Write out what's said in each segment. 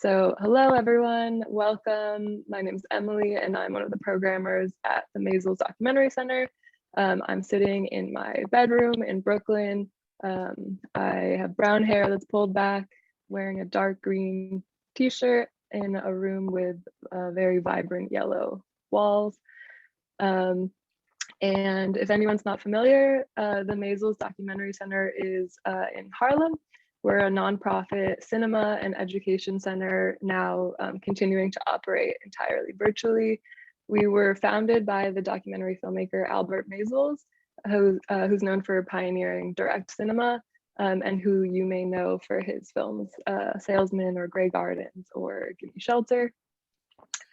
So hello everyone, welcome. My name is Emily and I'm one of the programmers at the Maisels Documentary Center. I'm sitting in my bedroom in Brooklyn. I have brown hair that's pulled back, wearing a dark green t-shirt in a room with very vibrant yellow walls. And if anyone's not familiar, the Maisels Documentary Center is in Harlem. We're a nonprofit cinema and education center now continuing to operate entirely virtually. We were founded by the documentary filmmaker Albert Maisels, who's known for pioneering direct cinema and who you may know for his films Salesman or Grey Gardens or Give Me Shelter.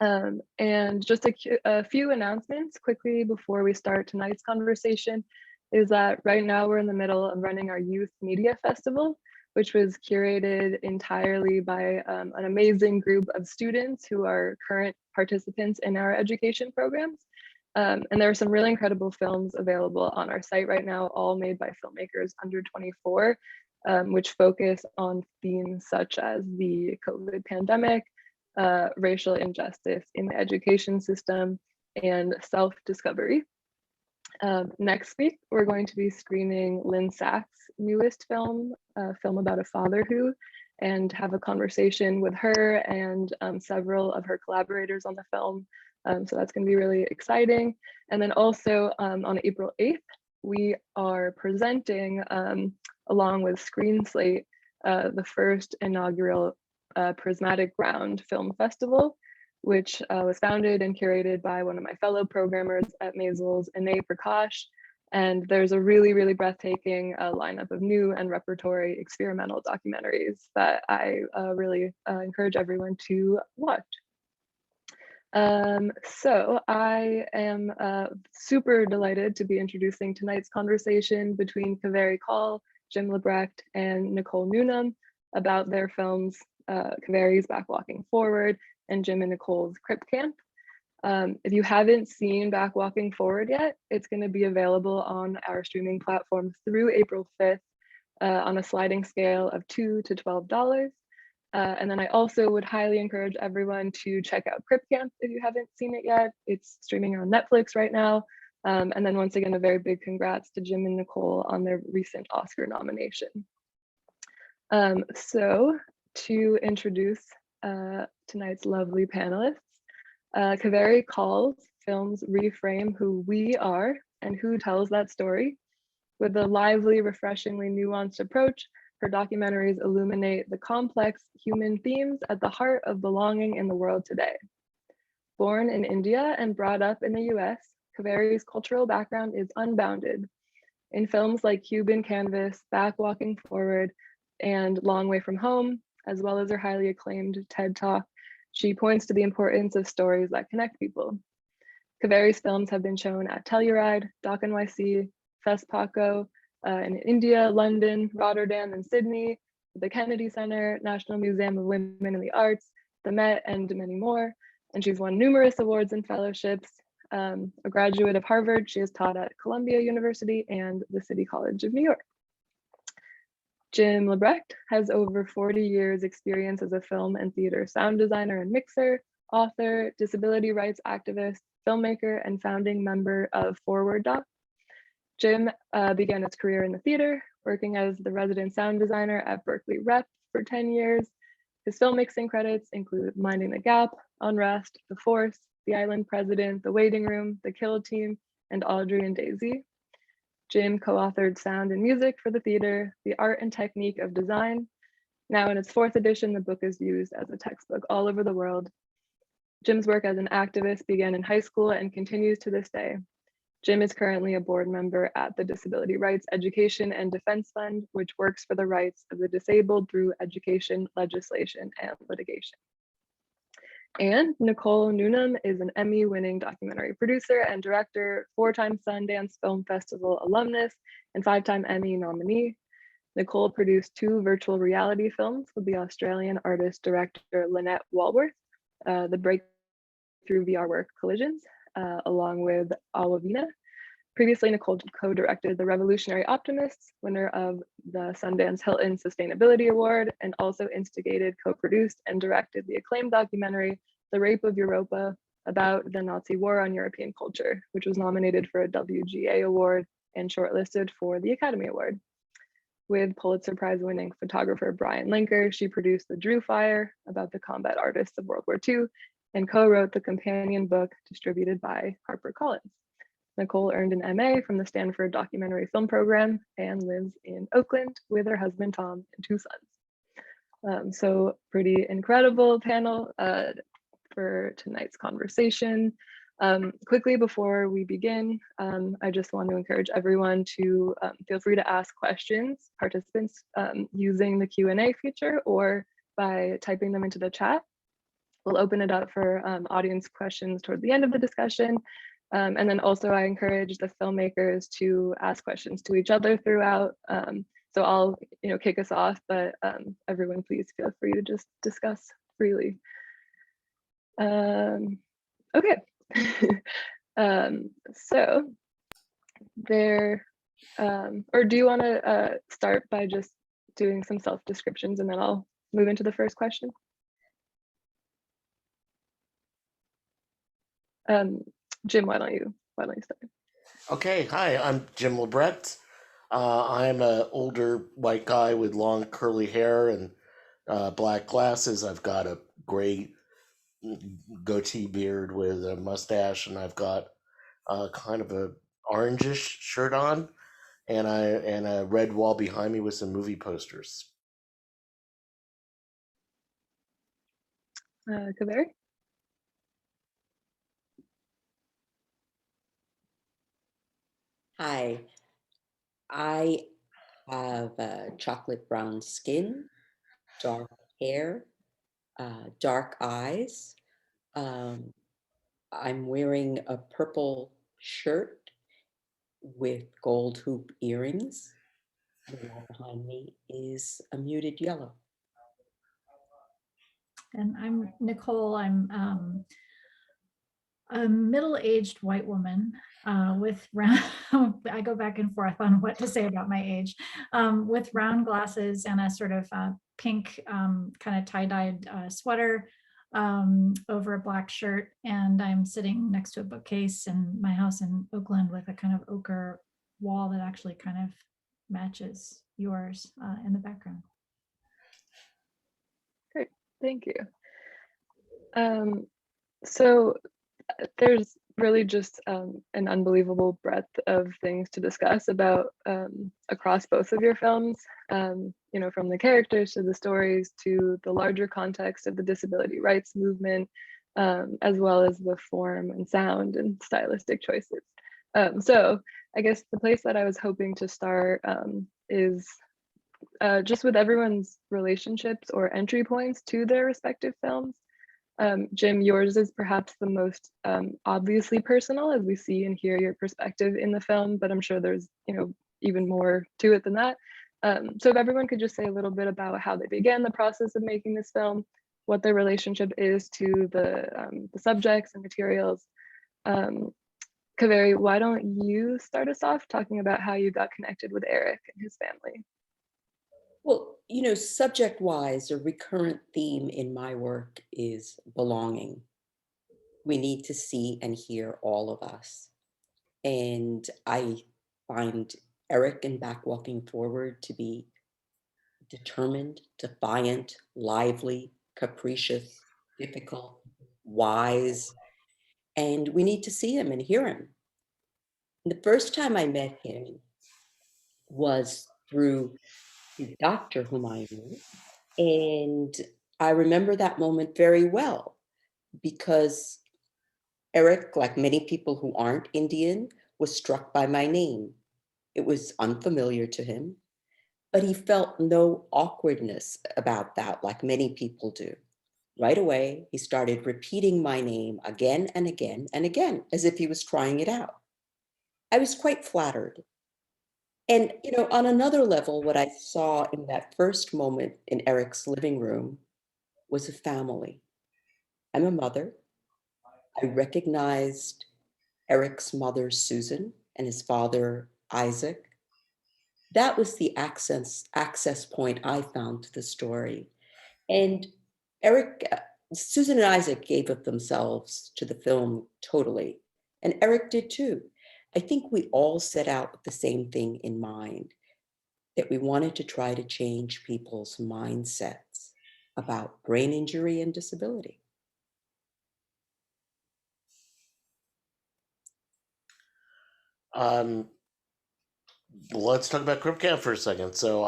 And just a few announcements quickly before we start tonight's conversation is that right now we're in the middle of running our Youth Media Festival, which was curated entirely by an amazing group of students who are current participants in our education programs. And there are some really incredible films available on our site right now, all made by filmmakers under 24, which focus on themes such as the COVID pandemic, racial injustice in the education system, and self-discovery. Next week, we're going to be screening Lynn Sack's newest film, a film about a father who, and have a conversation with her and several of her collaborators on the film. So that's going to be really exciting. And then also on April 8th, we are presenting, along with Screen Slate, the first inaugural Prismatic Ground Film Festival, which was founded and curated by one of my fellow programmers at Maisels, Ine Prakash. And there's a really, really breathtaking lineup of new and repertory experimental documentaries that I really encourage everyone to watch. So I am super delighted to be introducing tonight's conversation between Kavery Kaul, Jim LeBrecht, and Nicole Newnham about their films, Kavery's Back Walking Forward, and Jim and Nicole's CRIP Camp. If you haven't seen Back Walking Forward yet, it's going to be available on our streaming platform through April 5th on a sliding scale of $2 to $12. And then I also would highly encourage everyone to check out CRIP Camp if you haven't seen it yet. It's streaming on Netflix right now. And then once again, a very big congrats to Jim and Nicole on their recent Oscar nomination. So to introduce tonight's lovely panelists, Kavery Kaul's films reframe who we are and who tells that story. With a lively, refreshingly nuanced approach, her documentaries illuminate the complex human themes at the heart of belonging in the world today. Born in India and brought up in the US, Kavery's cultural background is unbounded. In films like Cuban Canvas, Back Walking Forward, and Long Way From Home, as well as her highly acclaimed TED Talk, she points to the importance of stories that connect people. Kavery's films have been shown at Telluride, Doc NYC, FESPACO, in India, London, Rotterdam, and Sydney, the Kennedy Center, National Museum of Women in the Arts, the Met, and many more. And she's won numerous awards and fellowships. A graduate of Harvard, she has taught at Columbia University and the City College of New York. Jim LeBrecht has over 40 years experience as a film and theater sound designer and mixer, author, disability rights activist, filmmaker, and founding member of Forward Doc. Jim began his career in the theater, working as the resident sound designer at Berkeley Rep for 10 years. His film mixing credits include Minding the Gap, Unrest, The Force, The Island President, The Waiting Room, The Kill Team, and Audrey and Daisy. Jim co-authored Sound and Music for the Theater, The Art and Technique of Design. Now in its 4th edition, the book is used as a textbook all over the world. Jim's work as an activist began in high school and continues to this day. Jim is currently a board member at the Disability Rights Education and Defense Fund, which works for the rights of the disabled through education, legislation, and litigation. And Nicole Newnham is an Emmy-winning documentary producer and director, 4-time Sundance Film Festival alumnus, and 5-time Emmy nominee. Nicole produced 2 virtual reality films with the Australian artist-director Lynette Walworth, the breakthrough VR work Collisions, along with Awavina. Previously, Nicole co-directed The Revolutionary Optimists, winner of the Sundance Hilton Sustainability Award, and also instigated, co-produced, and directed the acclaimed documentary, The Rape of Europa, about the Nazi war on European culture, which was nominated for a WGA award and shortlisted for the Academy Award. With Pulitzer Prize winning photographer Brian Linker, she produced The Drew Fire, about the combat artists of World War II, and co-wrote the companion book distributed by HarperCollins. Nicole earned an MA from the Stanford Documentary Film Program and lives in Oakland with her husband Tom and 2 sons. So pretty incredible panel for tonight's conversation. Quickly before we begin, I just want to encourage everyone to feel free to ask questions, participants, using the Q&A feature or by typing them into the chat. We'll open it up for audience questions toward the end of the discussion. And then also I encourage the filmmakers to ask questions to each other throughout. So I'll kick us off, but everyone please feel free to just discuss freely. Okay. So there, or do you want to start by just doing some self-descriptions and then I'll move into the first question? Jim, why don't you start? Okay, hi, I'm Jim LeBrecht. I'm an older white guy with long curly hair and black glasses. I've got a gray goatee beard with a mustache, and I've got kind of a orangish shirt on, and a red wall behind me with some movie posters. Kavery? Hi, I have chocolate brown skin, dark hair, dark eyes. I'm wearing a purple shirt with gold hoop earrings. The wall behind me is a muted yellow. And I'm Nicole. I'm a middle-aged white woman with round, I go back and forth on what to say about my age, with round glasses and a sort of pink kind of tie-dyed sweater over a black shirt. And I'm sitting next to a bookcase in my house in Oakland with a kind of ochre wall that actually kind of matches yours in the background. Great, thank you. So there's really just an unbelievable breadth of things to discuss about across both of your films, from the characters to the stories to the larger context of the disability rights movement, as well as the form and sound and stylistic choices. So I guess the place that I was hoping to start is just with everyone's relationships or entry points to their respective films. Jim, yours is perhaps the most obviously personal, as we see and hear your perspective in the film, but I'm sure there's even more to it than that. So if everyone could just say a little bit about how they began the process of making this film, what their relationship is to the subjects and materials. Kavery, why don't you start us off talking about how you got connected with Eric and his family? Well, subject-wise, a recurrent theme in my work is belonging. We need to see and hear all of us. And I find Eric in Back Walking Forward to be determined, defiant, lively, capricious, difficult, wise, and we need to see him and hear him. And the first time I met him was through his doctor, whom I knew, and I remember that moment very well because Eric, like many people who aren't Indian, was struck by my name. It was unfamiliar to him, but he felt no awkwardness about that, like many people do. Right away, he started repeating my name again and again and again, as if he was trying it out. I was quite flattered. And, on another level, what I saw in that first moment in Eric's living room was a family. I'm a mother. I recognized Eric's mother, Susan, and his father, Isaac. That was the access point I found to the story. And Eric, Susan and Isaac gave of themselves to the film totally. And Eric did too. I think we all set out with the same thing in mind, that we wanted to try to change people's mindsets about brain injury and disability. Let's talk about CRIP Camp for a second. So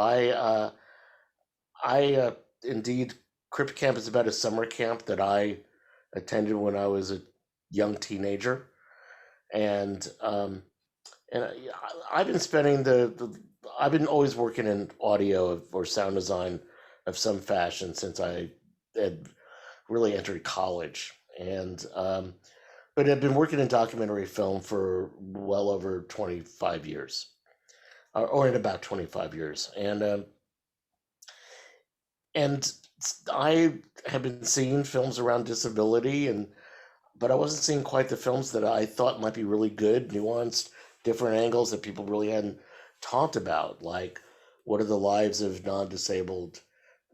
indeed, CRIP Camp is about a summer camp that I attended when I was a young teenager, and I've been spending I've been always working in audio or sound design of some fashion since I had really entered college, and but I've been working in documentary film for well over 25 years, or in about 25 years, and I have been seeing films around disability, but I wasn't seeing quite the films that I thought might be really good, nuanced, different angles that people really hadn't talked about. Like, what are the lives of non-disabled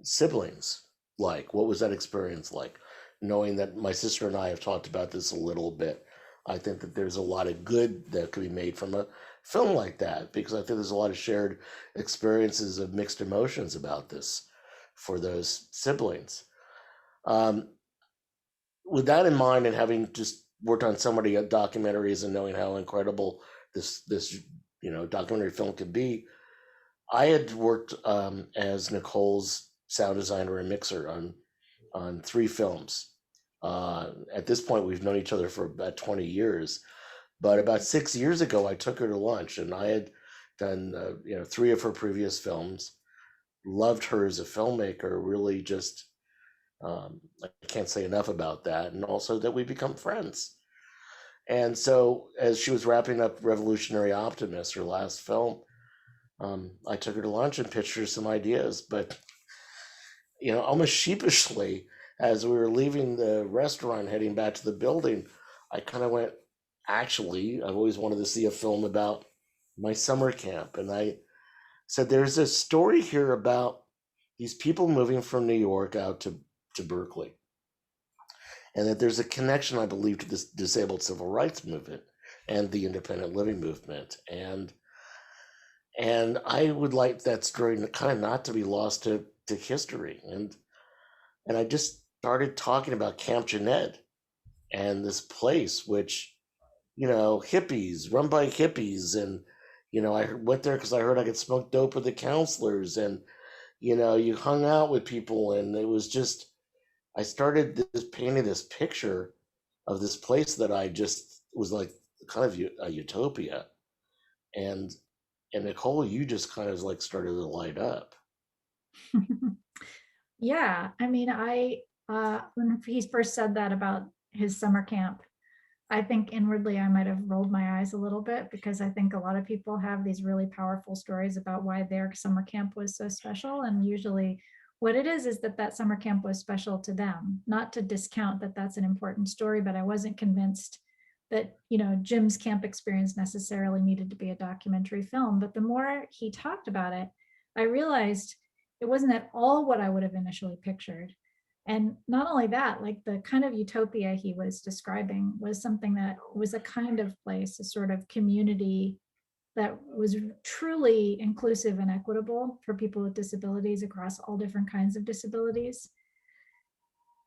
siblings like? What was that experience like? Knowing that my sister and I have talked about this a little bit, I think that there's a lot of good that could be made from a film like that, because I think there's a lot of shared experiences of mixed emotions about this for those siblings. With that in mind, and having just worked on so many documentaries and knowing how incredible this documentary film could be, I had worked as Nicole's sound designer and mixer on 3 films. At this point, we've known each other for about 20 years, but about 6 years ago, I took her to lunch, and I had done 3 of her previous films. Loved her as a filmmaker. Really, just I can't say enough about that, and also that we become friends. And so, as she was wrapping up Revolutionary Optimist, her last film, I took her to lunch and pitched her some ideas. But almost sheepishly, as we were leaving the restaurant heading back to the building, I kind of went, actually, I've always wanted to see a film about my summer camp. And I said, there's a story here about these people moving from New York out to Berkeley, and that there's a connection, I believe, to this disabled civil rights movement and the independent living movement, and I would like that story kind of not to be lost to history, and I just started talking about Camp Jeanette and this place, which hippies, run by hippies, and I went there because I heard I could smoke dope with the counselors, and you hung out with people, and it was just, I started painting this picture of this place that I just was like kind of a utopia, and Nicole, you just kind of like started to light up. Yeah, I mean, when he first said that about his summer camp, I think inwardly I might have rolled my eyes a little bit, because I think a lot of people have these really powerful stories about why their summer camp was so special. And usually what it is that summer camp was special to them. Not to discount that that's an important story, but I wasn't convinced that, Jim's camp experience necessarily needed to be a documentary film. But the more he talked about it, I realized it wasn't at all what I would have initially pictured. And not only that, like the kind of utopia he was describing was something that was a kind of place, a sort of community that was truly inclusive and equitable for people with disabilities across all different kinds of disabilities.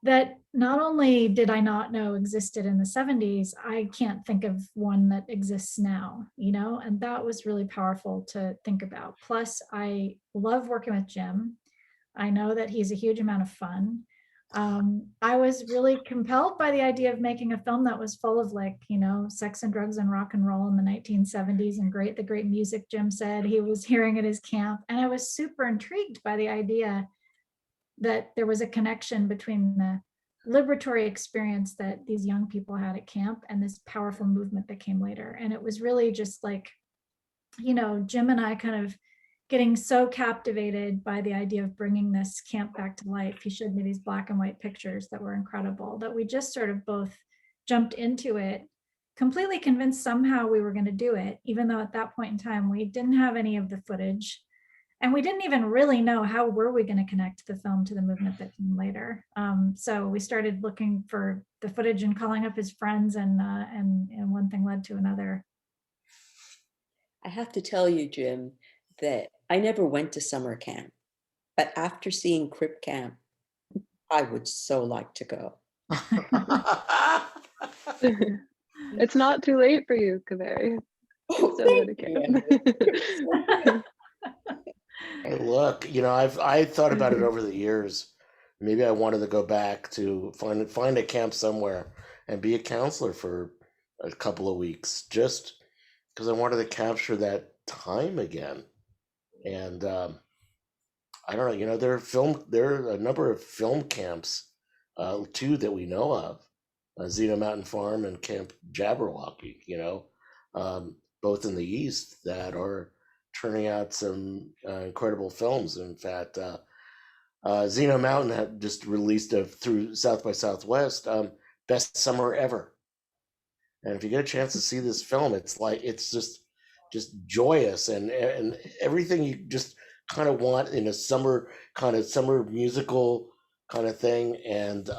That not only did I not know existed in the 70s, I can't think of one that exists now, and that was really powerful to think about. Plus, I love working with Jim. I know that he's a huge amount of fun. I was really compelled by the idea of making a film that was full of sex and drugs and rock and roll in the 1970s, and the great music Jim said he was hearing at his camp. And I was super intrigued by the idea that there was a connection between the liberatory experience that these young people had at camp and this powerful movement that came later. And it was really just like, Jim and I kind of getting so captivated by the idea of bringing this camp back to life. He showed me these black and white pictures that were incredible, that we just sort of both jumped into it completely convinced somehow we were going to do it, even though at that point in time we didn't have any of the footage. And we didn't even really know how were we going to connect the film to the movement that came later. So we started looking for the footage and calling up his friends, and one thing led to another. I have to tell you, Jim, that I never went to summer camp, but after seeing CRIP Camp, I would so like to go. It's not too late for you, Kavery. Oh, Still go to thank you, camp. Andrea. Hey, look, I thought about it over the years. Maybe I wanted to go back to find a camp somewhere and be a counselor for a couple of weeks, just because I wanted to capture that time again. And I don't know, there are a number of film camps, too, that we know of, Zeno Mountain Farm and Camp Jabberwocky, both in the East, that are turning out some incredible films. In fact, Zeno Mountain had just released through South by Southwest, Best Summer Ever. And if you get a chance to see this film, it's just joyous and everything you just kind of want in a summer musical kind of thing. And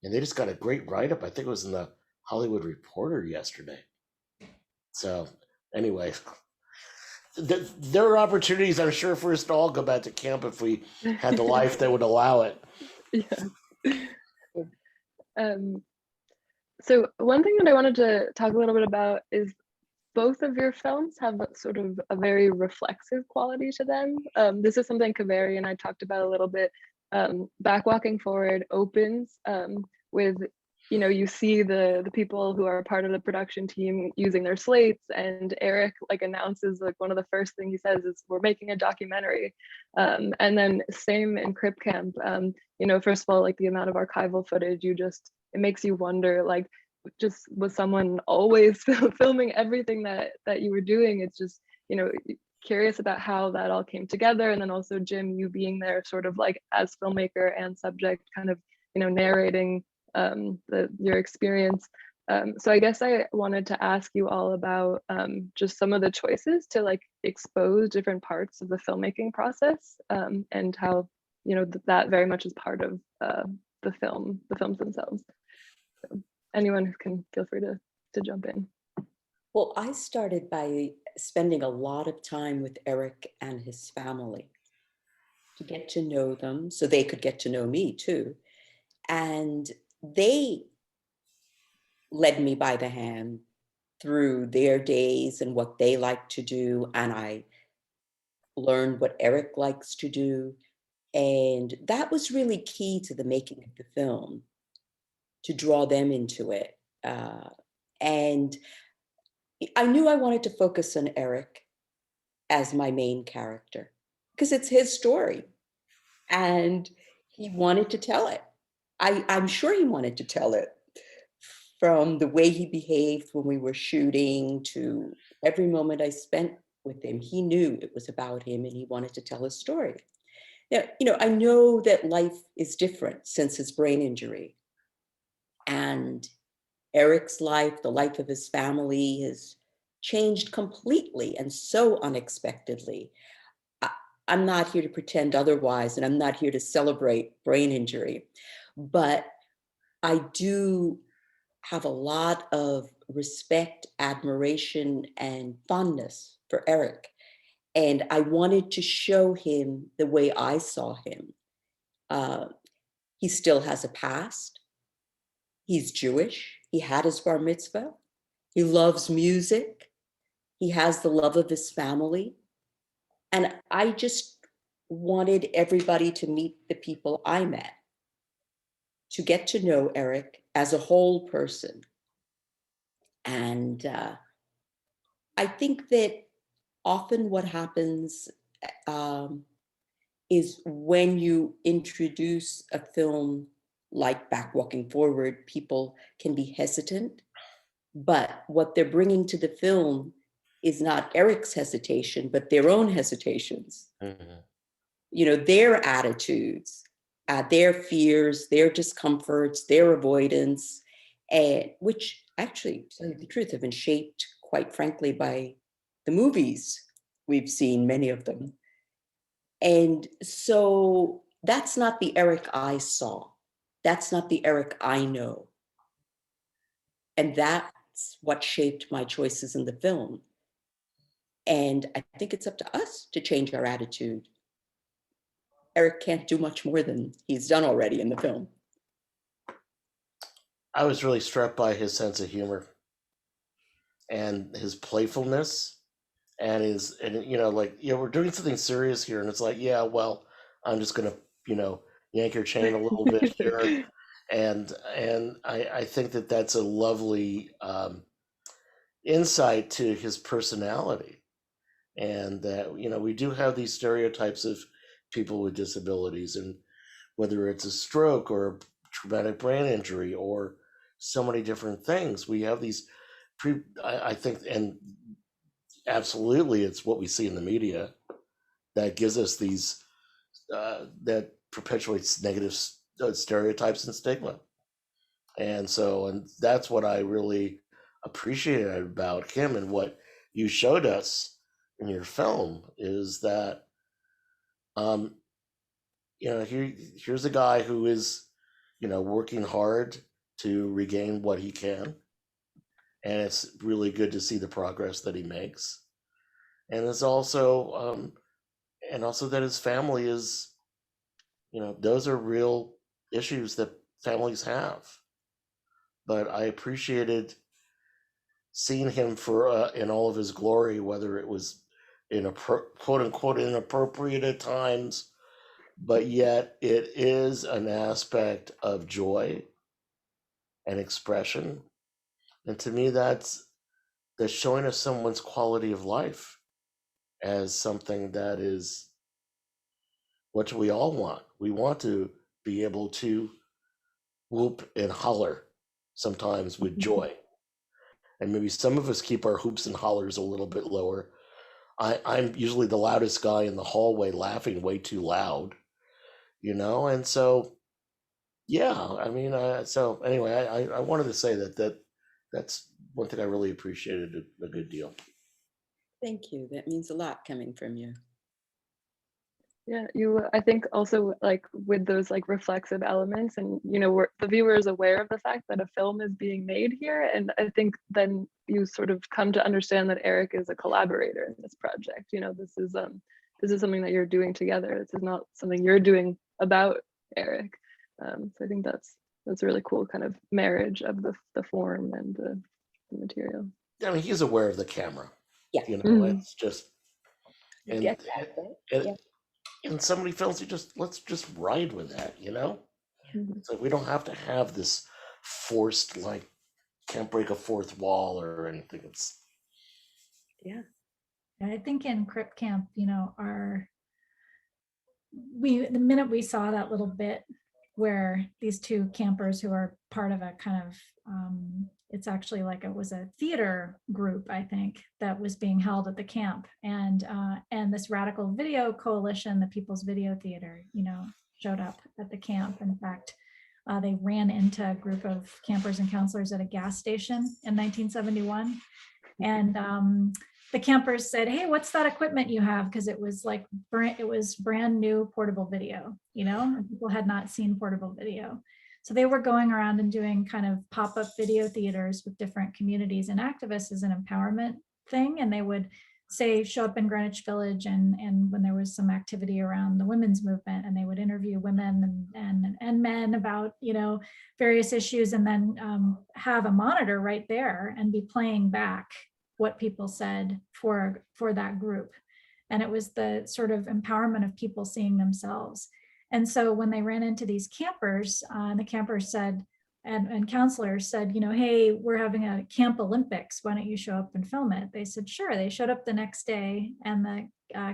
they just got a great write-up. I think it was in the Hollywood Reporter yesterday. So anyway, there are opportunities, I'm sure, for us to all go back to camp if we had the life that would allow it. Yeah. So one thing that I wanted to talk a little bit about is both of your films have sort of a very reflexive quality to them. This is something Kavery and I talked about a little bit. Back Walking Forward opens with, you see the people who are part of the production team using their slates, and Eric announces one of the first things he says is, "We're making a documentary." And then same in CRIP Camp. First of all, the amount of archival footage, it makes you wonder, just was someone always filming everything that you were doing? It's just, curious about how that all came together. And then also, Jim, you being there sort of as filmmaker and subject, kind of, narrating your experience. So I guess I wanted to ask you all about just some of the choices to expose different parts of the filmmaking process, and how, that very much is part of the films themselves. So anyone who can, feel free to jump in. Well, I started by spending a lot of time with Eric and his family to get to know them so they could get to know me too. And they led me by the hand through their days and what they like to do. And I learned what Eric likes to do. And that was really key to the making of the film, to draw them into it. And I knew I wanted to focus on Eric as my main character because it's his story and he wanted to tell it. I'm sure he wanted to tell it, from the way he behaved when we were shooting to every moment I spent with him. He knew it was about him and he wanted to tell his story. Now, I know that life is different since his brain injury, and Eric's life, the life of his family, has changed completely and so unexpectedly. I'm not here to pretend otherwise, and I'm not here to celebrate brain injury, but I do have a lot of respect, admiration, and fondness for Eric. And I wanted to show him the way I saw him. He still has a past. He's Jewish. He had his bar mitzvah. He loves music. He has the love of his family. And I just wanted everybody to meet the people I met, to get to know Eric as a whole person. And I think that often what happens is when you introduce a film like Back Walking Forward, people can be hesitant, but what they're bringing to the film is not Eric's hesitation, but their own hesitations. Mm-hmm. Their attitudes, their fears, their discomforts, their avoidance, which actually, to tell you the truth, have been shaped, quite frankly, by the movies we've seen, many of them. And so that's not the Eric I saw. That's not the Eric I know. And that's what shaped my choices in the film. And I think it's up to us to change our attitude. Eric can't do much more than he's done already in the film. I was really struck by his sense of humor and his playfulness and we're doing something serious here, and it's like, yeah, well, I'm just gonna, yank your chain a little bit here. And I think that that's a lovely insight to his personality, and that we do have these stereotypes of people with disabilities, and whether it's a stroke or a traumatic brain injury or so many different things, we have these I think, and absolutely it's what we see in the media that gives us these that perpetuates negative stereotypes and stigma. And that's what I really appreciated about him, and what you showed us in your film is that here's a guy who is working hard to regain what he can, and it's really good to see the progress that he makes. And it's also that his family is, those are real issues that families have. But I appreciated seeing him for in all of his glory, whether it was in a quote unquote inappropriate at times, but yet it is an aspect of joy and expression. And to me, that's showing us someone's quality of life as something that is what we all want. We want to be able to whoop and holler sometimes with joy. And maybe some of us keep our hoops and hollers a little bit lower. I'm usually the loudest guy in the hallway, laughing way too loud, and so, yeah, I mean, so anyway, I wanted to say that's one thing I really appreciated a good deal. Thank you. That means a lot coming from you. Yeah, I think also like with those like reflexive elements, and the viewer is aware of the fact that a film is being made here, and I think then you sort of come to understand that Eric is a collaborator in this project. This is something that you're doing together. This is not something you're doing about Eric. So I think that's a really cool kind of marriage of the form and the material. I mean, he's aware of the camera. Yeah. It's just, and Get that, right? Yeah. in so many films, let's just ride with that, So we don't have to have this forced, like, can't break a fourth wall or anything. It's I think in CRIP Camp, the minute we saw that little bit where these two campers who are part of a kind of, it's actually like it was a theater group, I think, that was being held at the camp, and this Radical Video Coalition, the People's Video Theater, showed up at the camp. In fact, they ran into a group of campers and counselors at a gas station in 1971, and the campers said, "Hey, what's that equipment you have?" Because it was brand new portable video, and people had not seen portable video. So they were going around and doing kind of pop-up video theaters with different communities and activists as an empowerment thing. And they would say, show up in Greenwich Village, and when there was some activity around the women's movement, and they would interview women and men about, various issues, and then have a monitor right there and be playing back what people said for that group. And it was the sort of empowerment of people seeing themselves. And so when they ran into these campers, the campers said, and counselors said, hey, we're having a Camp Olympics. Why don't you show up and film it? They said, sure. They showed up the next day, and the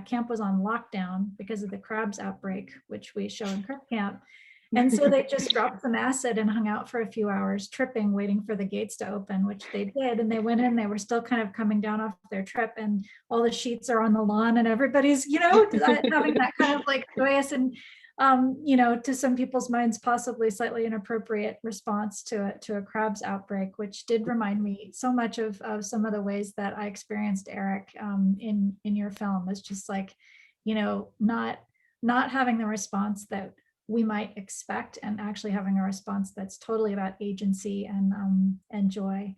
camp was on lockdown because of the crabs outbreak, which we show in CRIP Camp. And so they just dropped some acid and hung out for a few hours, tripping, waiting for the gates to open, which they did. And they went in, they were still kind of coming down off their trip, and all the sheets are on the lawn, and everybody's, having that kind of like joyous. And to some people's minds, possibly slightly inappropriate response to a crabs outbreak, which did remind me so much of some of the ways that I experienced Eric in your film. It's just like, not having the response that we might expect, and actually having a response that's totally about agency and joy.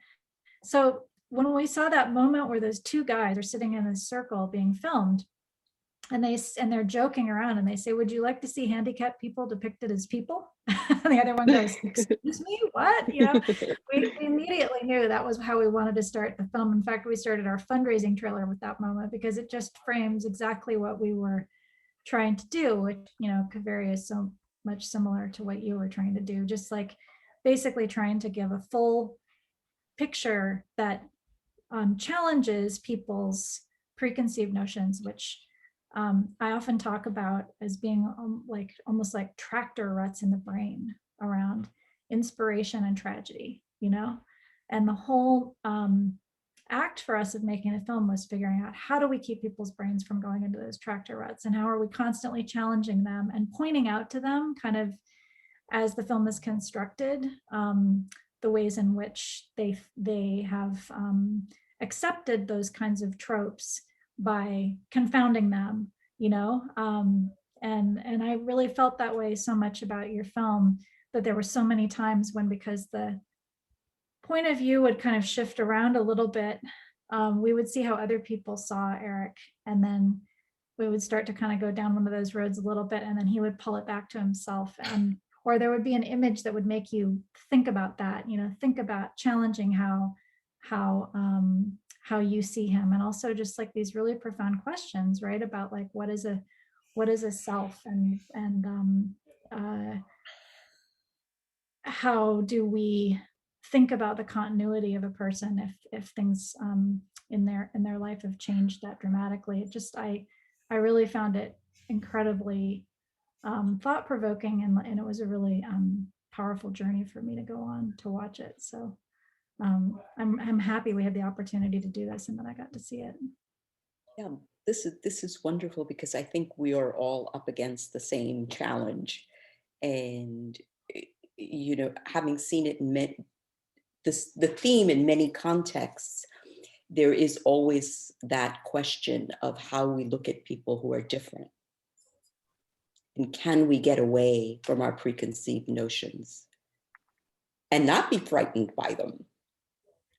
So when we saw that moment where those two guys are sitting in a circle being filmed, and they're joking around, and they say, "Would you like to see handicapped people depicted as people?" And the other one goes, "Excuse me, what?" We immediately knew that was how we wanted to start the film. In fact, we started our fundraising trailer with that moment, because it just frames exactly what we were trying to do, which, Kavery is so much similar to what you were trying to do, just like basically trying to give a full picture that challenges people's preconceived notions, which I often talk about as being almost like tractor ruts in the brain around inspiration and tragedy, and the whole act for us of making a film was figuring out, how do we keep people's brains from going into those tractor ruts, and how are we constantly challenging them and pointing out to them, kind of as the film is constructed, the ways in which they have accepted those kinds of tropes by confounding them, and I really felt that way so much about your film, that there were so many times when, because the point of view would kind of shift around a little bit, we would see how other people saw Eric, and then we would start to kind of go down one of those roads a little bit, and then he would pull it back to himself, or there would be an image that would make you think about that, think about challenging how you see him, and also just like these really profound questions, right, about like what is a self, and how do we think about the continuity of a person if things in their life have changed that dramatically. It just, I really found it incredibly thought-provoking, and it was a really powerful journey for me to go on to watch it. So I'm happy we had the opportunity to do this, and that I got to see it. Yeah, this is wonderful, because I think we are all up against the same challenge, and having seen it the theme in many contexts, there is always that question of how we look at people who are different, and can we get away from our preconceived notions and not be frightened by them,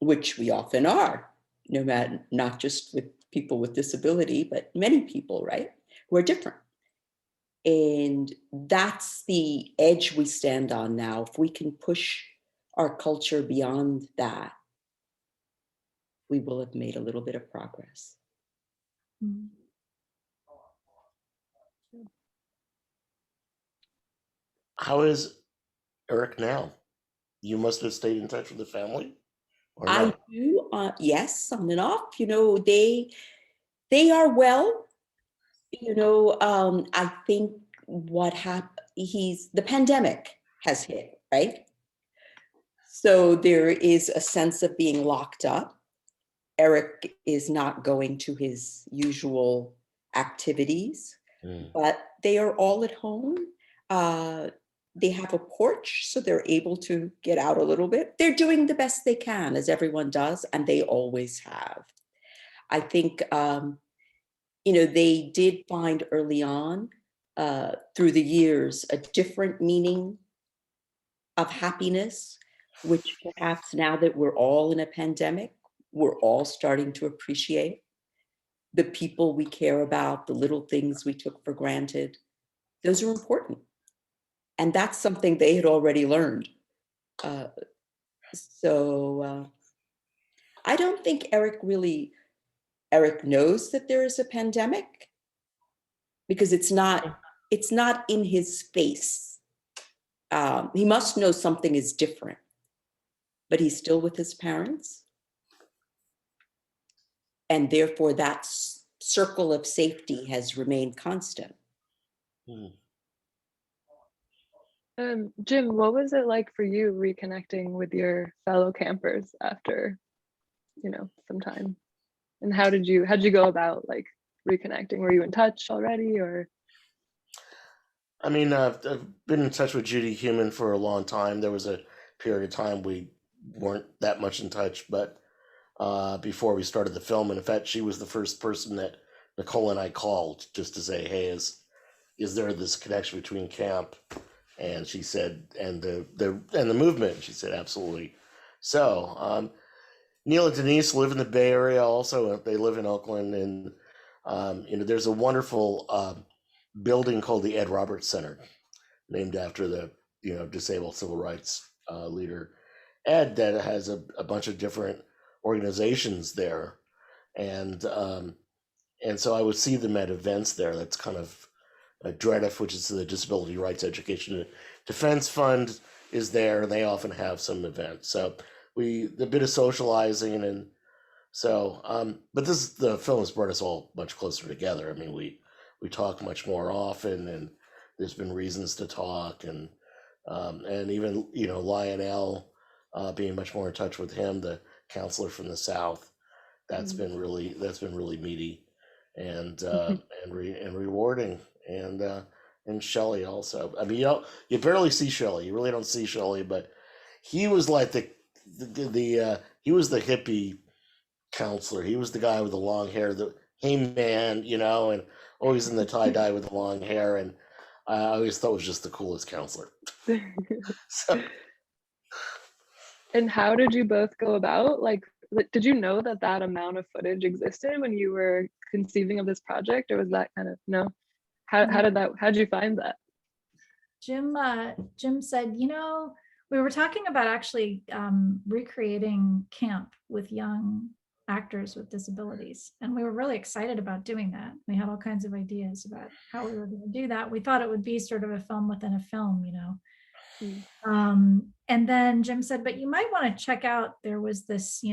which we often are, no matter, not just with people with disability, but many people, right, who are different. And that's the edge we stand on now. If we can push our culture beyond that, we will have made a little bit of progress. Mm. How is Eric now? You must have stayed in touch with the family, or I not? do, yes, on and off. They are well. I think what happened, the pandemic has hit, right? So there is a sense of being locked up. Eric is not going to his usual activities, but they are all at home. They have a porch, so they're able to get out a little bit. They're doing the best they can, as everyone does, and they always have. I think, they did find early on, through the years, a different meaning of happiness, which perhaps now that we're all in a pandemic, we're all starting to appreciate. The people we care about, the little things we took for granted, those are important. And that's something they had already learned. So I don't think Eric knows that there is a pandemic, because it's not in his face. He must know something is different, but he's still with his parents. And therefore that circle of safety has remained constant. Jim, what was it like for you reconnecting with your fellow campers after, some time? And how'd you go about like reconnecting? Were you in touch already, or? I mean, I've been in touch with Judy Heumann for a long time. There was a period of time we weren't that much in touch, but before we started the film, and in fact, she was the first person that Nicole and I called just to say, "Hey, is there this connection between camp?" And she said, "And the movement." She said, "Absolutely." So Neil and Denise live in the Bay Area. Also, they live in Oakland, and there's a wonderful building called the Ed Roberts Center, named after the disabled civil rights leader Ed, that has a bunch of different organizations there, and so I would see them at events there. That's kind of DREDF, which is the Disability Rights Education and Defense Fund, is there, and they often have some events. So a bit of socializing, and so but the film has brought us all much closer together. I mean, we talk much more often, and there's been reasons to talk, and even Lionel, being much more in touch with him, the counselor from the South, that's been really meaty and rewarding, and Shelley also. I mean, you barely see Shelley. You really don't see Shelley, but he was like he was the hippie counselor. He was the guy with the long hair, the hey man, and always in the tie dye with the long hair, and I always thought was just the coolest counselor. So, And how did you both go about, did you know that amount of footage existed when you were conceiving of this project, or was that kind of, no? How did you find that? Jim said, we were talking about actually recreating camp with young actors with disabilities, and we were really excited about doing that. We had all kinds of ideas about how we were going to do that. We thought it would be sort of a film within a film, and then Jim said, but you might want to check out, there was this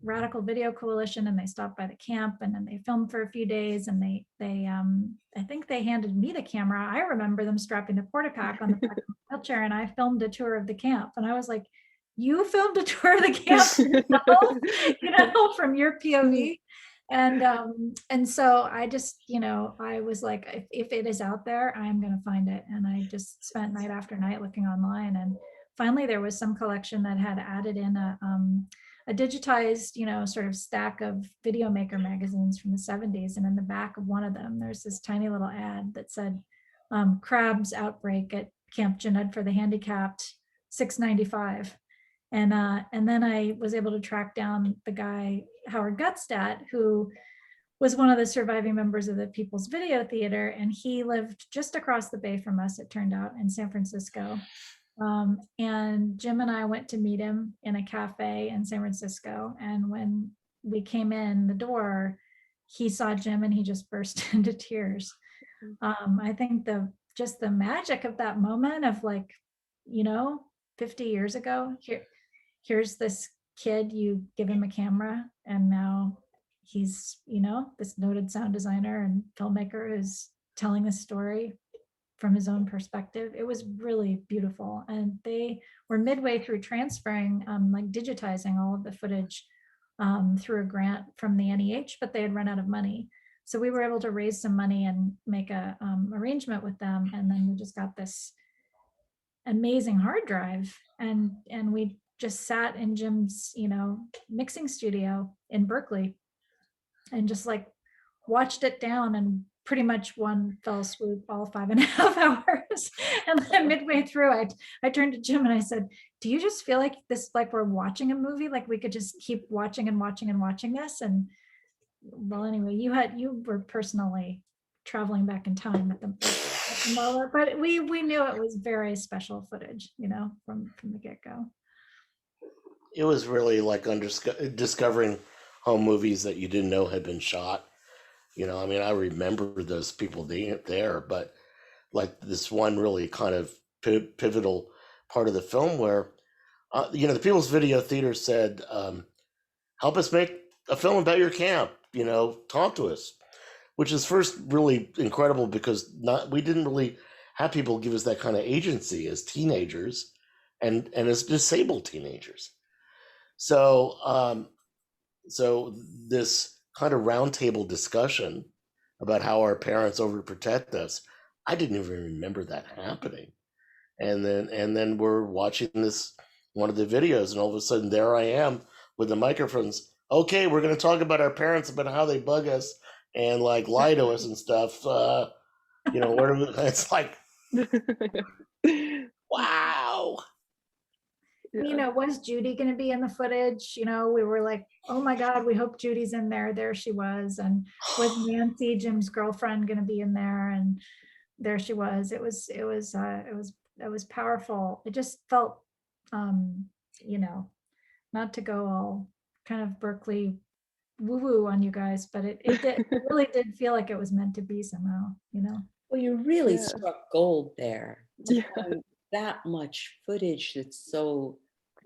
Radical Video Coalition, and they stopped by the camp, and then they filmed for a few days, and they I think they handed me the camera. I remember them strapping the porta pack on the back of the wheelchair, and I filmed a tour of the camp. And I was like, you filmed a tour of the camp yourself, from your POV? And so I just, I was like, if it is out there, I'm going to find it. And I just spent night after night looking online, and finally there was some collection that had added in a digitized, sort of stack of video maker magazines from the 70s. And in the back of one of them, there's this tiny little ad that said, crabs outbreak at Camp Jened for the handicapped, $6.95. And then I was able to track down the guy, Howard Gutstadt, who was one of the surviving members of the People's Video Theater. And he lived just across the bay from us, it turned out, in San Francisco. And Jim and I went to meet him in a cafe in San Francisco. And when we came in the door, he saw Jim and he just burst into tears. I think the magic of that moment of 50 years ago, here's this kid, you give him a camera, and now he's, this noted sound designer and filmmaker who's telling the story from his own perspective. It was really beautiful. And they were midway through transferring, digitizing all of the footage through a grant from the NEH, but they had run out of money. So we were able to raise some money and make a arrangement with them. And then we just got this amazing hard drive, and we just sat in Jim's, mixing studio in Berkeley, and just watched it down, and pretty much one fell swoop, all 5.5 hours. And then midway through, I turned to Jim and I said, do you just feel like this, like we're watching a movie? Like we could just keep watching and watching and watching this? And well, anyway, you were personally traveling back in time at the moment, but we knew it was very special footage, from the get-go. it was really like discovering home movies that you didn't know had been shot. I mean, I remember those people there, but like this one really kind of pivotal part of the film where, the People's Video Theater said, help us make a film about your camp, talk to us, which is first really incredible because we didn't really have people give us that kind of agency as teenagers and as disabled teenagers. So, so this kind of roundtable discussion about how our parents overprotect us, I didn't even remember that happening. And then we're watching this one of the videos, and all of a sudden there I am with the microphones. Okay, we're gonna talk about our parents, about how they bug us and like lie to us and stuff. Where do we, it's like, wow. Yeah. Was Judy going to be in the footage? We were like, oh my God, we hope Judy's in there. There she was. And was Nancy, Jim's girlfriend, going to be in there? And there she was. It was powerful. It just felt, not to go all kind of Berkeley woo-woo on you guys, but it really did feel like it was meant to be somehow. Well, you really Yeah. struck gold there to Yeah. find that much footage that's so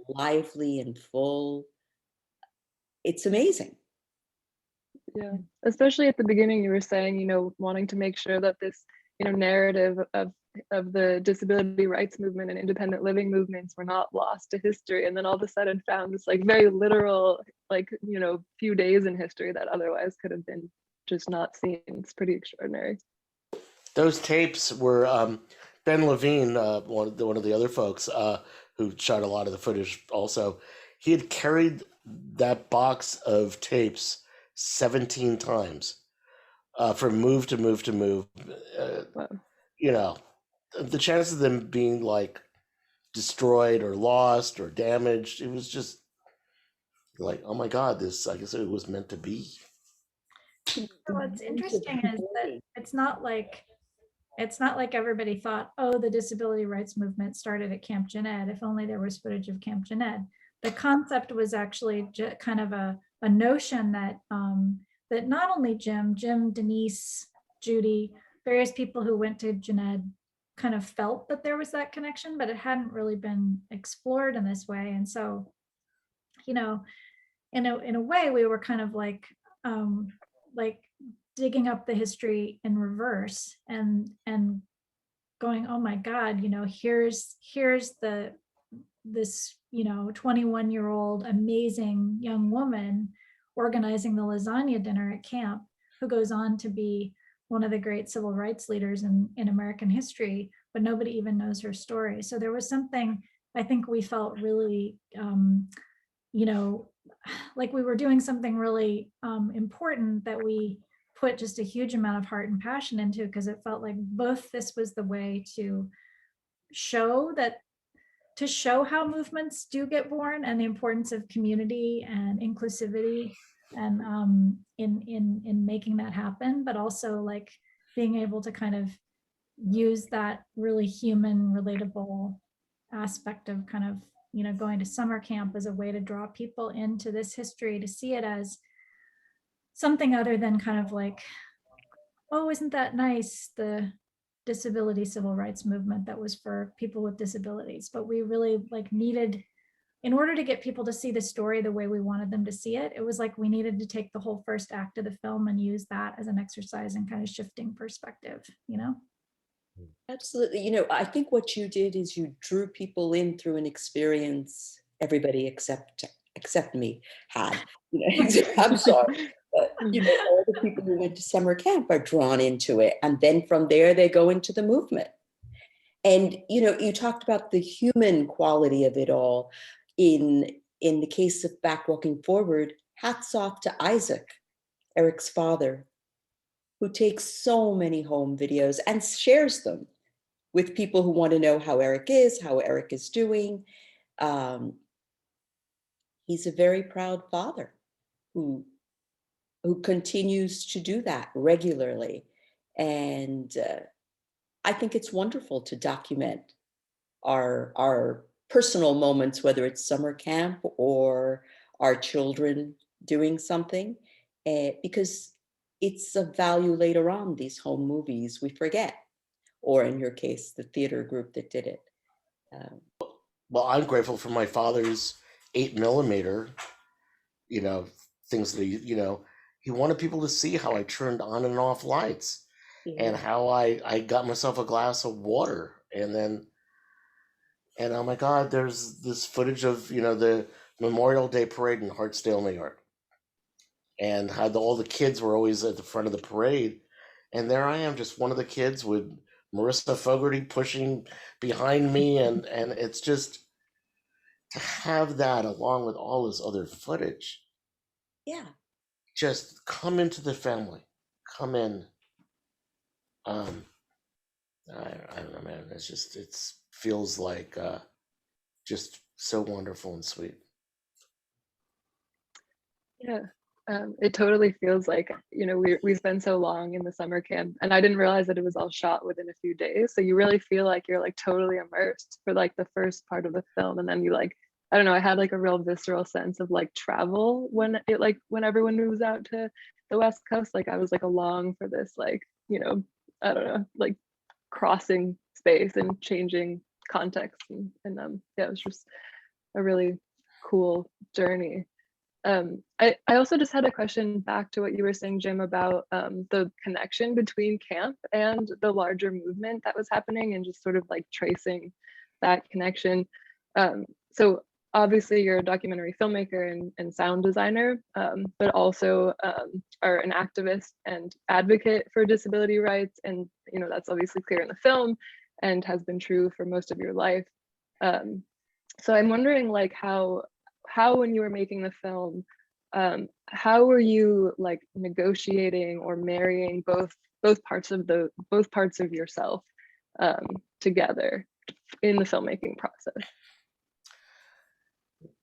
lively and full. It's amazing. Yeah, especially at the beginning, you were saying, wanting to make sure that this, narrative of the disability rights movement and independent living movements were not lost to history, and then all of a sudden found this like very literal, like, few days in history that otherwise could have been just not seen. It's pretty extraordinary. Those tapes were Ben Levine, one of the other folks who shot a lot of the footage. Also, he had carried that box of tapes 17 times from move to move to move. Wow. The chances of them being like destroyed or lost or damaged, it was just like, oh my God, this, I guess it was meant to be. What's interesting is that it's not like everybody thought, oh, the disability rights movement started at Camp Jened. If only there was footage of Camp Jened. The concept was actually kind of a notion that that not only Jim, Denise, Judy, various people who went to Jened kind of felt that there was that connection, but it hadn't really been explored in this way. And so, in a way, we were kind of like digging up the history in reverse and going, oh my God, here's this 21-year-old amazing young woman organizing the lasagna dinner at camp, who goes on to be one of the great civil rights leaders in American history, but nobody even knows her story. So there was something, I think we felt really like we were doing something really important, that we put just a huge amount of heart and passion into, because it felt like both this was the way to show how movements do get born, and the importance of community and inclusivity, and in making that happen, but also like being able to kind of use that really human, relatable aspect of kind of going to summer camp as a way to draw people into this history, to see it as something other than kind of like, oh, isn't that nice, the disability civil rights movement that was for people with disabilities. But we really needed, in order to get people to see the story the way we wanted them to see it, it was like we needed to take the whole first act of the film and use that as an exercise in kind of shifting perspective. Absolutely. I think what you did is you drew people in through an experience everybody except me had. I'm sorry. But all the people who went to summer camp are drawn into it. And then from there, they go into the movement. And, you talked about the human quality of it all. In the case of Back Walking Forward, hats off to Isaac, Eric's father, who takes so many home videos and shares them with people who want to know how Eric is doing. He's a very proud father who continues to do that regularly. And I think it's wonderful to document our personal moments, whether it's summer camp or our children doing something, because it's of value later on. These home movies we forget, or in your case, the theater group that did it. Well, I'm grateful for my father's 8mm, things that he wanted people to see how I turned on and off lights, and how I got myself a glass of water, and oh my God, there's this footage of the Memorial Day parade in Hartsdale, New York, and how all the kids were always at the front of the parade, and there I am, just one of the kids with Marissa Fogarty pushing behind me, and it's just to have that along with all this other footage. Yeah. Just come into the family, come in. I don't know, man. It's feels like just so wonderful and sweet. Yeah, it totally feels like, you know, we spend so long in the summer camp, and I didn't realize that it was all shot within a few days. So you really feel like you're like totally immersed for like the first part of the film, and then you like, I don't know, I had like a real visceral sense of like travel when it like when everyone moves out to the West Coast. Like I was like along for this like, you know, I don't know, like crossing space and changing context, and yeah, it was just a really cool journey. I also just had a question back to what you were saying, Jim, about the connection between camp and the larger movement that was happening, and just sort of like tracing that connection. So obviously you're a documentary filmmaker and sound designer, but also are an activist and advocate for disability rights. And, you know, that's obviously clear in the film and has been true for most of your life. So I'm wondering like how when you were making the film, how were you like negotiating or marrying both parts of yourself together in the filmmaking process?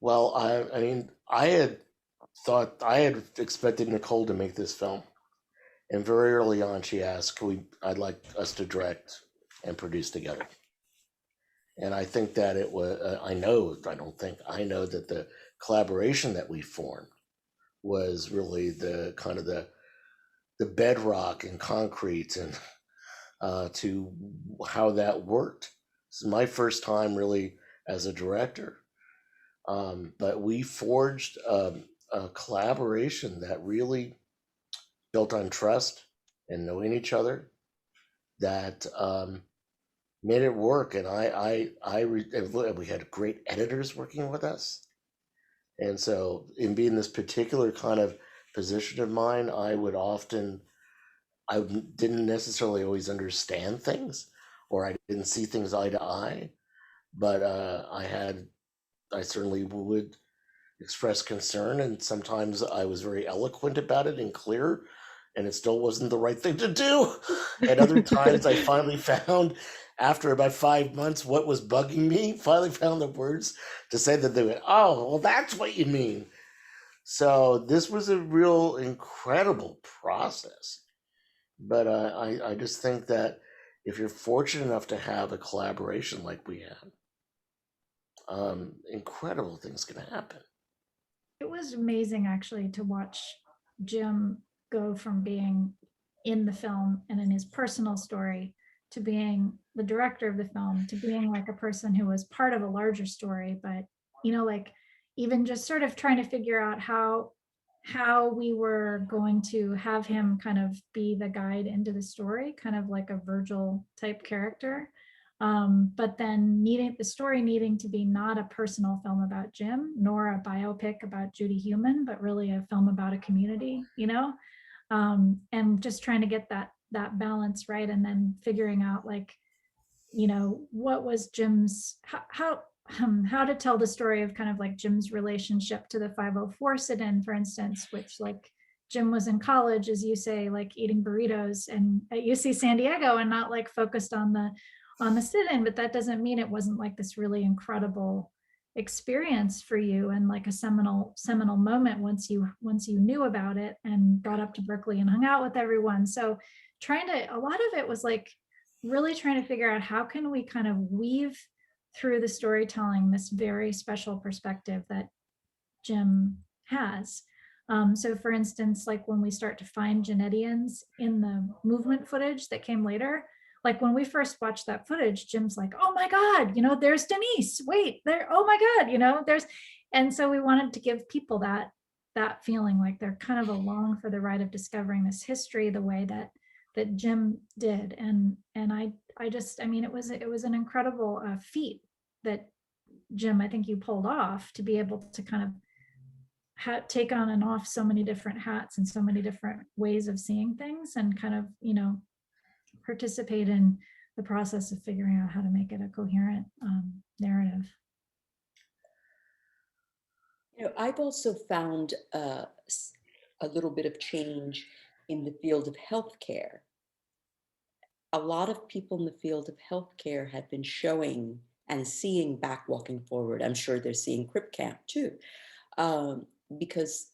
Well, I mean, I had expected Nicole to make this film, and very early on she asked, I'd like us to direct and produce together. And I think that it was, I know that the collaboration that we formed was really the kind of the bedrock and concrete and to how that worked. This is my first time really as a director. But we forged a collaboration that really built on trust and knowing each other that made it work. And we had great editors working with us. And so in being this particular kind of position of mine, I didn't necessarily always understand things, or I didn't see things eye to eye, but I certainly would express concern, and sometimes I was very eloquent about it and clear, and it still wasn't the right thing to do. At other times, I finally found, after about 5 months, what was bugging me. Finally found the words to say that they went, "Oh, well, that's what you mean." So this was a real incredible process. But I just think that if you're fortunate enough to have a collaboration like we had, incredible things can happen. It was amazing actually to watch Jim go from being in the film and in his personal story to being the director of the film, to being like a person who was part of a larger story. But, you know, like even just sort of trying to figure out how we were going to have him kind of be the guide into the story, kind of like a Virgil type character. But then the story needing to be not a personal film about Jim, nor a biopic about Judy Heumann, but really a film about a community, you know, and just trying to get that balance right, and then figuring out like, you know, what was Jim's how to tell the story of kind of like Jim's relationship to the 504 sit-in, for instance, which like Jim was in college, as you say, like eating burritos and at UC San Diego and not like focused on the sit-in, but that doesn't mean it wasn't like this really incredible experience for you and like a seminal moment once you knew about it and got up to Berkeley and hung out with everyone. So a lot of it was like really trying to figure out how can we kind of weave through the storytelling this very special perspective that Jim has. So for instance, like when we start to find Genetians in the movement footage that came later, like when we first watched that footage, Jim's like, "Oh my God, you know, there's Denise, wait, there, oh my God, you know, and so we wanted to give people that feeling like they're kind of along for the ride of discovering this history the way that Jim did. And I mean, it was an incredible feat that Jim, I think you pulled off, to be able to kind of take on and off so many different hats and so many different ways of seeing things, and kind of, you know, participate in the process of figuring out how to make it a coherent narrative. You know, I've also found a little bit of change in the field of healthcare. A lot of people in the field of healthcare have been showing and seeing Back Walking Forward. I'm sure they're seeing CRIP Camp too, because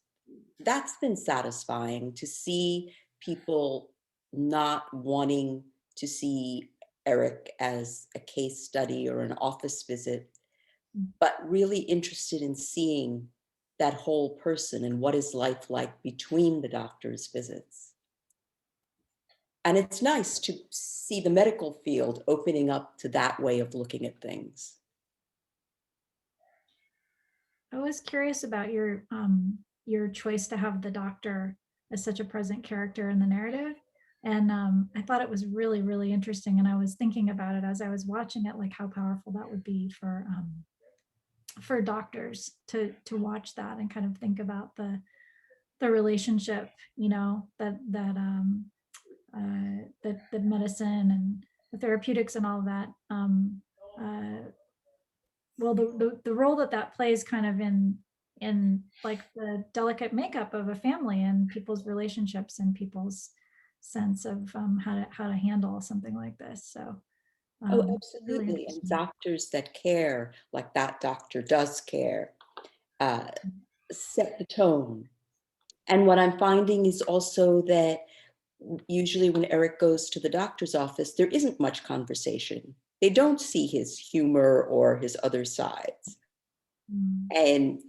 that's been satisfying to see people not wanting to see Eric as a case study or an office visit, but really interested in seeing that whole person and what is life like between the doctor's visits. And it's nice to see the medical field opening up to that way of looking at things. I was curious about your choice to have the doctor as such a present character in the narrative. And I thought it was really, really interesting. And I was thinking about it as I was watching it, like how powerful that would be for doctors to watch that and kind of think about the relationship, you know, that the medicine and the therapeutics and all of that. Well, the role that plays kind of in like the delicate makeup of a family and people's relationships and people's sense of how to handle something like this. So Oh, really absolutely. And interesting. doctors that care, like that doctor does care, set the tone. And what I'm finding is also that usually when Eric goes to the doctor's office, there isn't much conversation. They don't see his humor or his other sides. And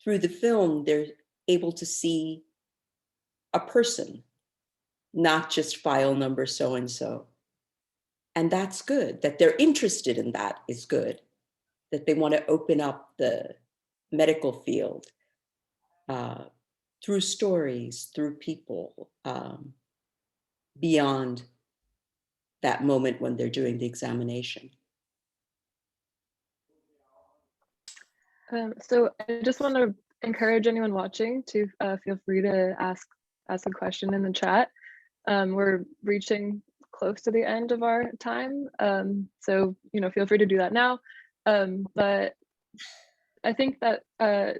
through the film, they're able to see a person, not just file number so-and-so. And that's good. That they're interested in that is good. That they want to open up the medical field through stories, through people, beyond that moment when they're doing the examination. So I just want to encourage anyone watching to feel free to ask a question in the chat. We're reaching close to the end of our time, so feel free to do that now. But I think that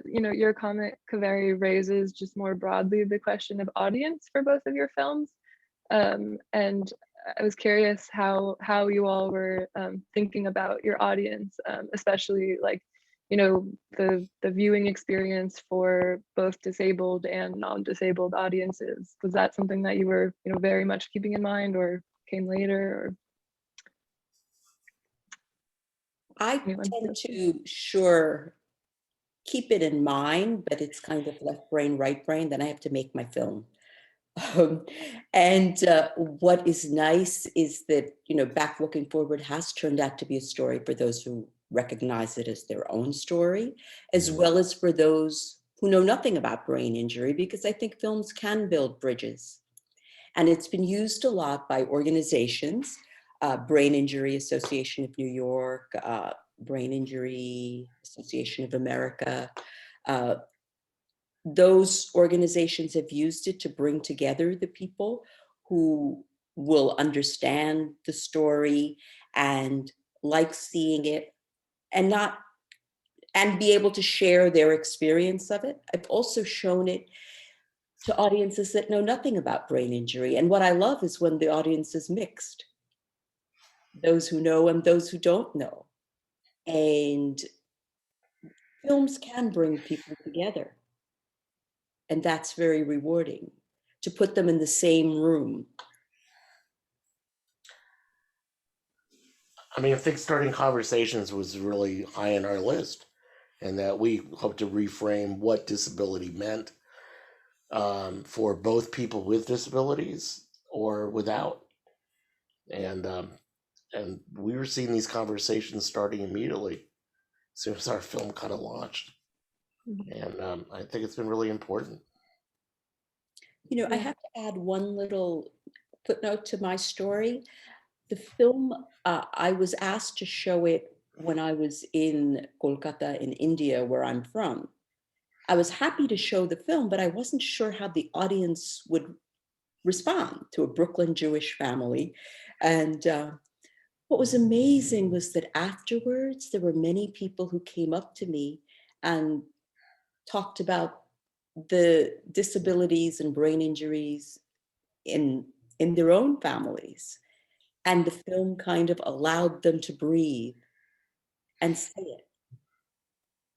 your comment, Kavery, raises just more broadly the question of audience for both of your films, and I was curious how you all were thinking about your audience, especially like the viewing experience for both disabled and non-disabled audiences. Was that something that you were very much keeping in mind, or came later? Or I tend to keep it in mind, but it's kind of left brain, right brain. Then I have to make my film. And what is nice is that, Back Walking Forward has turned out to be a story for those who recognize it as their own story, as well as for those who know nothing about brain injury, because I think films can build bridges. And it's been used a lot by organizations, Brain Injury Association of New York, Brain Injury Association of America. Those organizations have used it to bring together the people who will understand the story and like seeing it and be able to share their experience of it. I've also shown it to audiences that know nothing about brain injury. And what I love is when the audience is mixed, those who know and those who don't know. And films can bring people together. And that's very rewarding, to put them in the same room. I mean, I think starting conversations was really high on our list, and that we hope to reframe what disability meant for both people with disabilities or without. And we were seeing these conversations starting immediately as soon as our film kind of launched. And I think it's been really important. I have to add one little footnote to my story. The film, I was asked to show it when I was in Kolkata in India, where I'm from. I was happy to show the film, but I wasn't sure how the audience would respond to a Brooklyn Jewish family. And what was amazing was that afterwards, there were many people who came up to me and talked about the disabilities and brain injuries in their own families. And the film kind of allowed them to breathe and say it,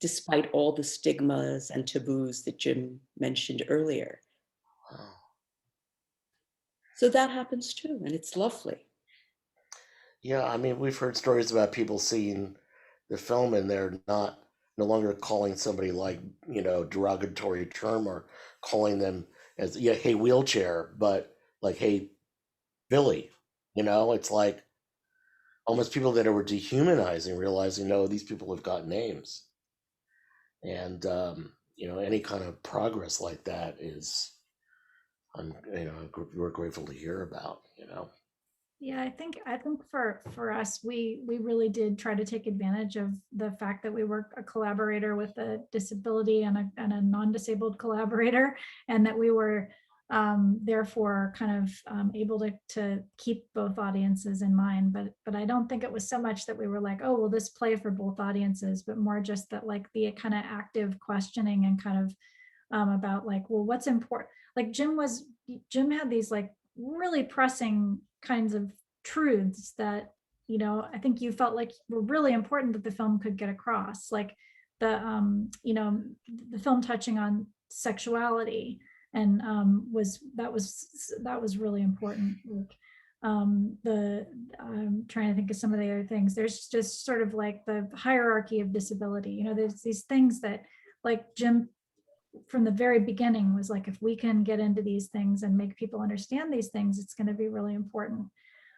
despite all the stigmas and taboos that Jim mentioned earlier. Wow. So that happens too, and it's lovely. Yeah, I mean, we've heard stories about people seeing the film and they're no longer calling somebody like, derogatory term or calling them as, yeah, hey, wheelchair, but like, hey, Billy, it's like almost people that were dehumanizing, realizing, no, these people have got names. And, any kind of progress like that is, we're grateful to hear about. Yeah, I think for us, we really did try to take advantage of the fact that we were a collaborator with a disability and a non-disabled collaborator, and that we were therefore kind of able to keep both audiences in mind. But I don't think it was so much that we were like, oh, well, this play for both audiences, but more just that like the kind of active questioning and kind of about like, well, what's important? Like Jim had these like really pressing kinds of truths that, I think you felt like were really important that the film could get across, like the the film touching on sexuality and was really important. Like I'm trying to think of some of the other things. There's just sort of like the hierarchy of disability. There's these things that like Jim from the very beginning was like, if we can get into these things and make people understand these things, it's going to be really important.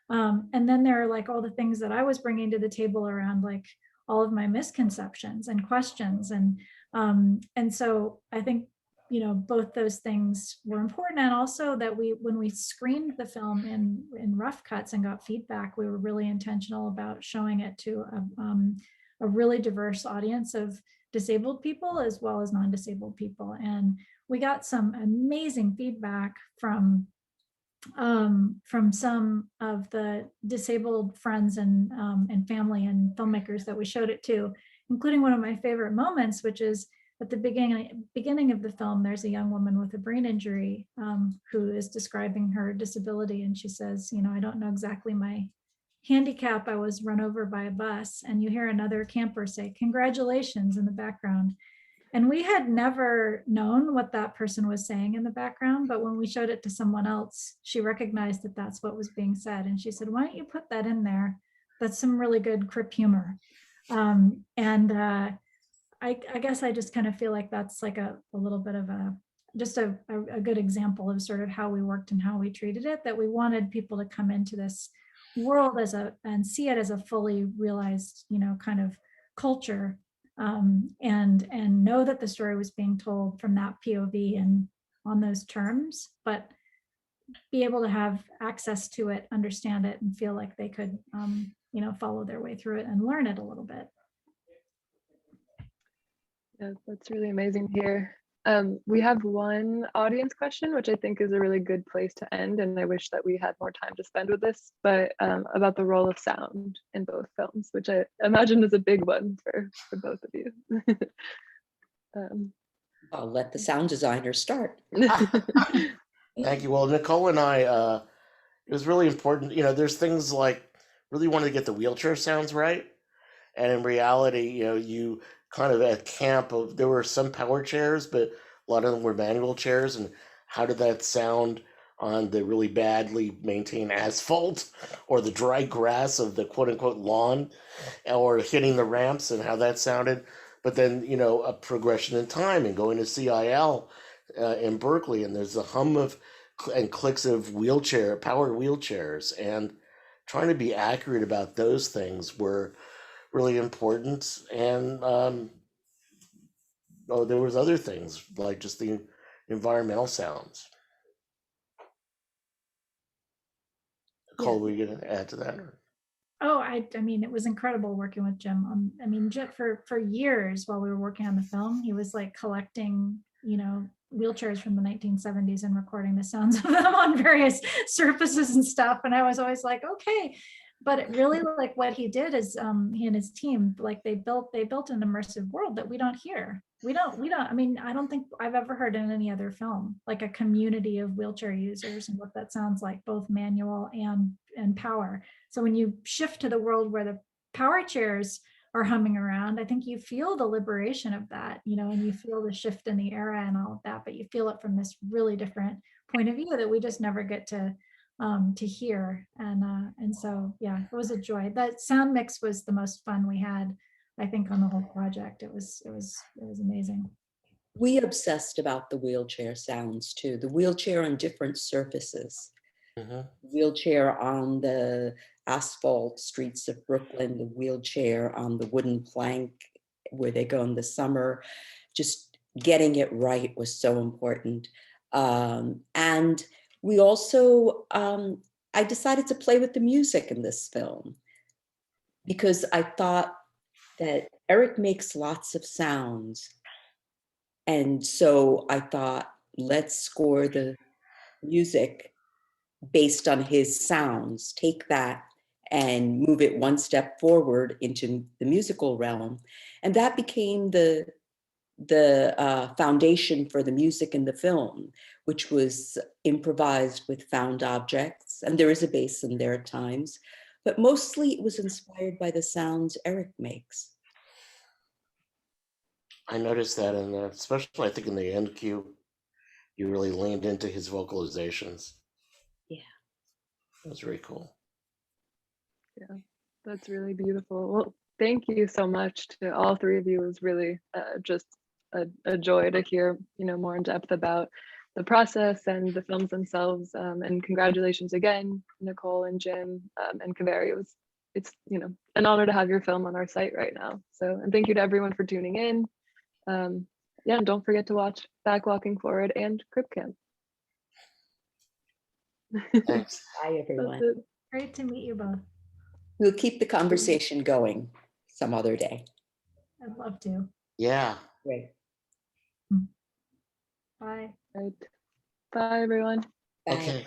And then there are like all the things that I was bringing to the table around like all of my misconceptions and questions. And so I think, both those things were important. And also that when we screened the film in rough cuts and got feedback, we were really intentional about showing it to a really diverse audience of disabled people as well as non-disabled people. And we got some amazing feedback from some of the disabled friends and family and filmmakers that we showed it to, including one of my favorite moments, which is at the beginning of the film. There's a young woman with a brain injury who is describing her disability, and she says, I don't know exactly my handicap, I was run over by a bus. And you hear another camper say, congratulations, in the background. And we had never known what that person was saying in the background, but when we showed it to someone else, she recognized that that's what was being said. And she said, why don't you put that in there? That's some really good CRIP humor. I guess I just kind of feel like that's like a little bit of a good example of sort of how we worked and how we treated it, that we wanted people to come into this world and see it as a fully realized, kind of culture, and know that the story was being told from that POV and on those terms, but be able to have access to it, understand it, and feel like they could, follow their way through it and learn it a little bit. Yeah, that's really amazing to hear. We have one audience question, which I think is a really good place to end, and I wish that we had more time to spend with this, but about the role of sound in both films, which I imagine is a big one for both of you. I'll let the sound designer start. Thank you. Well, Nicole and I, it was really important. There's things like really wanted to get the wheelchair sounds right. And in reality, you kind of at camp, there were some power chairs, but a lot of them were manual chairs. And how did that sound on the really badly maintained asphalt or the dry grass of the quote unquote lawn, or hitting the ramps and how that sounded? But then, a progression in time and going to CIL in Berkeley, and there's a hum of and clicks of power wheelchairs, and trying to be accurate about those things were really important. And there was other things like just the environmental sounds. Nicole, were you going to add to that? Oh, I mean, it was incredible working with Jim. I mean, for years while we were working on the film, he was like collecting, wheelchairs from the 1970s and recording the sounds of them on various surfaces and stuff. And I was always like, okay. but it really, like what he did is he and his team, like they built an immersive world that we don't hear. We don't, I mean, I don't think I've ever heard in any other film, like a community of wheelchair users and what that sounds like, both manual and power. So when you shift to the world where the power chairs are humming around, I think you feel the liberation of that, you know, and you feel the shift in the era and all of that, but you feel it from this really different point of view that we just never get to hear. And so, yeah, it was a joy. That sound mix was the most fun we had, I think, on the whole project. It was amazing. We obsessed about the wheelchair sounds too. The wheelchair on different surfaces. Wheelchair on the asphalt streets of Brooklyn, the wheelchair on the wooden plank where they go in the summer. Just getting it right was so important. And we also, I decided to play with the music in this film because I thought that Eric makes lots of sounds. And so I thought, let's score the music based on his sounds, take that and move it one step forward into the musical realm. And that became the foundation for the music in the film, which was improvised with found objects. And there is a bass in there at times, but mostly it was inspired by the sounds Eric makes. I noticed that, and especially I think in the end cue, you really leaned into his vocalizations. Yeah. It was really cool. Yeah, that's really beautiful. Well, thank you so much to all three of you. It was really just a joy to hear, you know, more in depth about the process and the films themselves. And congratulations again, Nicole and Jim and Kavery. It's, you know, an honor to have your film on our site right now. So, and thank you to everyone for tuning in. Yeah, and don't forget to watch Back Walking Forward and CRIP CAMP. Thanks. Bye, everyone. Great to meet you both. We'll keep the conversation going some other day. I'd love to. Yeah. Great. Bye. Right. Bye, everyone. Bye. Okay.